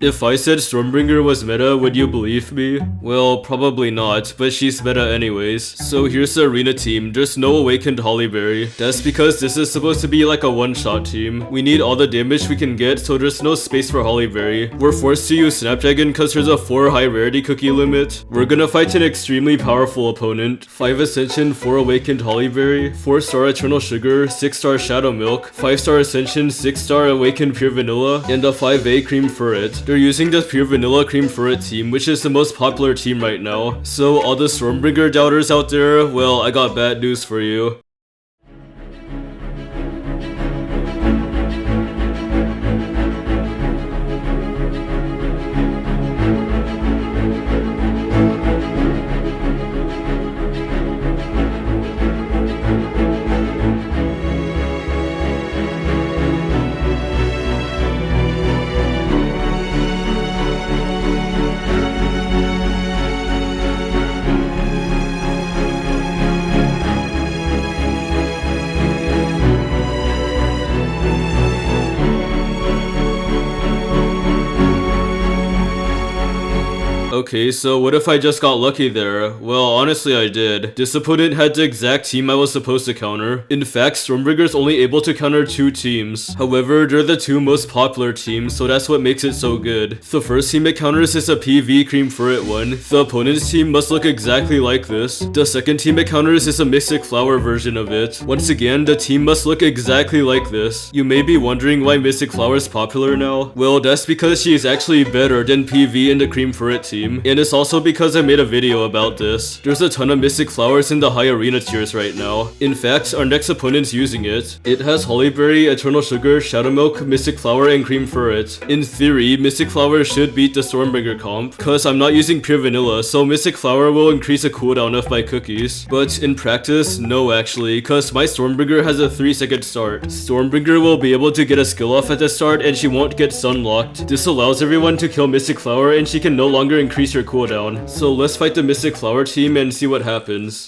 If I said Stormbringer was meta, would you believe me? Well, probably not, but she's meta anyways. So here's the arena team, there's no awakened Hollyberry. That's because this is supposed to be like a one-shot team. We need all the damage we can get, so there's no space for Hollyberry. We're forced to use Snapdragon because there's a 4 high rarity cookie limit. We're gonna fight an extremely powerful opponent. 5 Ascension, 4 awakened Hollyberry, 4-star Eternal Sugar, 6-star Shadow Milk, 5-star Ascension, 6-star awakened Pure Vanilla, and a 5A Cream Furret. They're using the Pure Vanilla Cream Furret team, which is the most popular team right now. So all the Stormbringer doubters out there, well, I got bad news for you. Okay, so what if I just got lucky there? Well, honestly I did. This opponent had the exact team I was supposed to counter. In fact, Stormbringer's only able to counter 2 teams. However, they're the 2 most popular teams, so that's what makes it so good. The first team it counters is a PV Cream Furret one. The opponent's team must look exactly like this. The second team it counters is a Mystic Flower version of it. Once again, the team must look exactly like this. You may be wondering why Mystic Flower is popular now. Well, that's because she is actually better than PV in the Cream Furret team. And it's also because I made a video about this. There's a ton of Mystic Flowers in the high arena tiers right now. In fact, our next opponent's using it. It has Hollyberry, Eternal Sugar, Shadow Milk, Mystic Flower, and Cream Furret. In theory, Mystic Flower should beat the Stormbringer comp, cause I'm not using Pure Vanilla, so Mystic Flower will increase the cooldown of my cookies. But in practice, no actually, cause my Stormbringer has a 3-second start. Stormbringer will be able to get a skill off at the start and she won't get stun locked. This allows everyone to kill Mystic Flower and she can no longer increase your cooldown. So let's fight the Mystic Flower team and see what happens.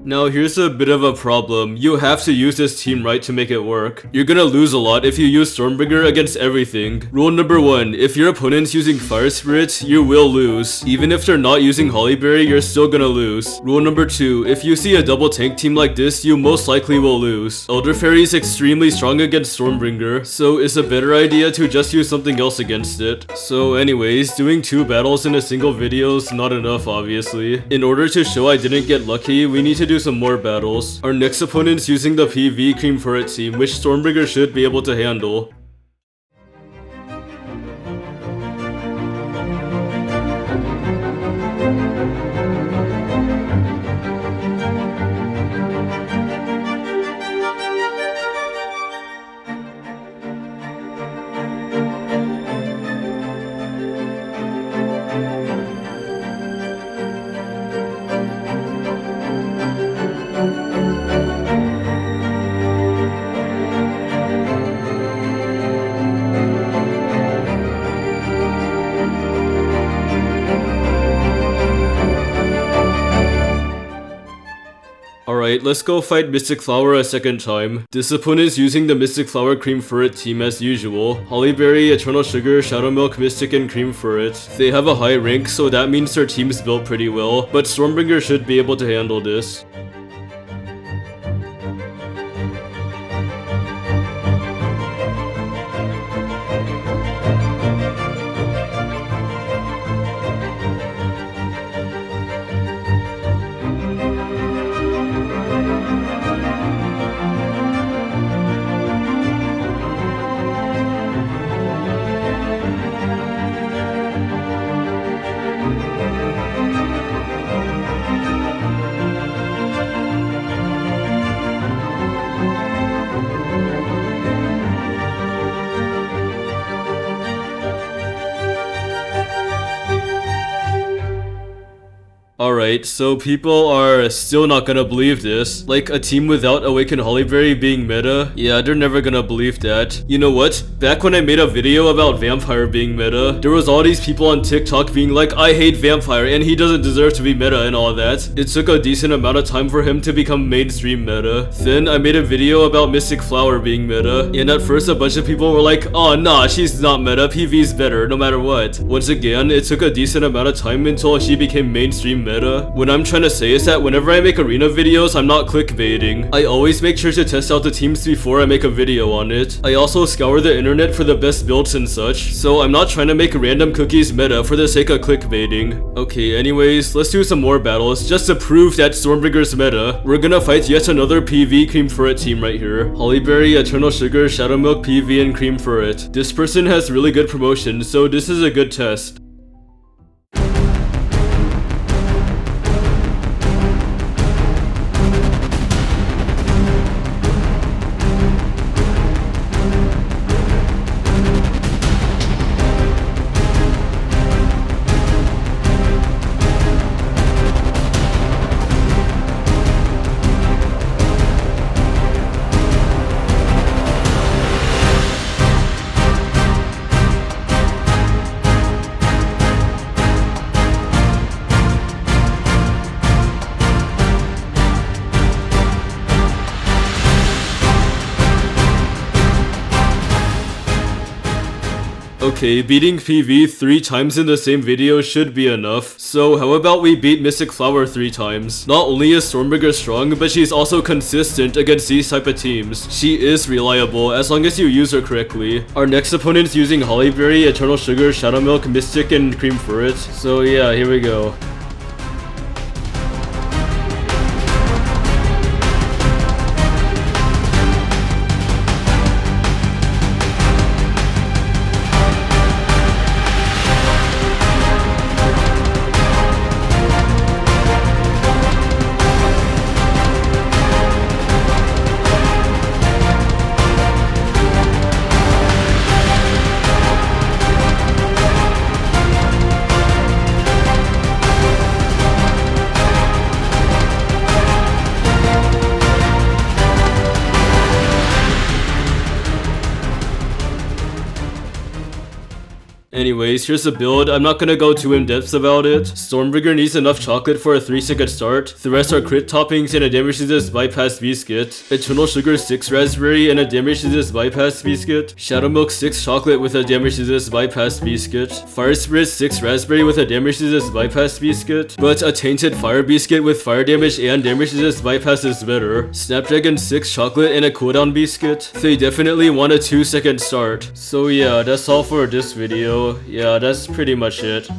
Now here's a bit of a problem. You have to use this team right to make it work. You're gonna lose a lot if you use Stormbringer against everything. Rule number 1, if your opponent's using Fire Spirit, you will lose. Even if they're not using Hollyberry, you're still gonna lose. Rule number 2, if you see a double tank team like this, you most likely will lose. Elder Fairy is extremely strong against Stormbringer, so it's a better idea to just use something else against it. So anyways, doing 2 battles in a single video is not enough obviously. In order to show I didn't get lucky, we need to do some more battles. Our next opponent's using the PV Cream Furret team, which Stormbringer should be able to handle. Alright, let's go fight Mystic Flower a second time. This opponent is using the Mystic Flower Cream Furret team as usual. Hollyberry, Eternal Sugar, Shadow Milk, Mystic, and Cream Furret. They have a high rank, so that means their team's built pretty well, but Stormbringer should be able to handle this. Alright, so people are still not gonna believe this. Like, a team without Awakened Hollyberry being meta? Yeah, they're never gonna believe that. You know what? Back when I made a video about Vampire being meta, there was all these people on TikTok being like, I hate Vampire and he doesn't deserve to be meta and all that. It took a decent amount of time for him to become mainstream meta. Then I made a video about Mystic Flower being meta, and at first a bunch of people were like, oh nah, she's not meta, PV's better no matter what. Once again, it took a decent amount of time until she became mainstream meta. What I'm trying to say is that whenever I make arena videos, I'm not clickbaiting. I always make sure to test out the teams before I make a video on it. I also scour the internet for the best builds and such, so I'm not trying to make random cookies meta for the sake of clickbaiting. Okay, anyways, let's do some more battles just to prove that Stormbreaker's meta. We're gonna fight yet another PV Cream Furret team right here. Hollyberry, Eternal Sugar, Shadow Milk, PV, and Cream Furret. This person has really good promotion, so this is a good test. Okay, beating PV 3 times in the same video should be enough. So how about we beat Mystic Flower 3 times? Not only is Stormbreaker strong, but she's also consistent against these type of teams. She is reliable as long as you use her correctly. Our next opponent's using Hollyberry, Eternal Sugar, Shadow Milk, Mystic, and Cream Furret. So yeah, here we go. Anyways, here's the build. I'm not gonna go too in depth about it. Stormbreaker needs enough chocolate for a 3-second start. The rest are crit toppings and a damage resist bypass biscuit. Eternal Sugar 6 raspberry and a damage resist bypass biscuit. Shadow Milk 6 chocolate with a damage resist bypass biscuit. Fire Spirit 6 raspberry with a damage resist bypass biscuit. But a tainted fire biscuit with fire damage and damage resist bypass is better. Snapdragon 6 chocolate and a cooldown biscuit. They definitely want a 2-second start. So yeah, that's all for this video. Yeah, that's pretty much it.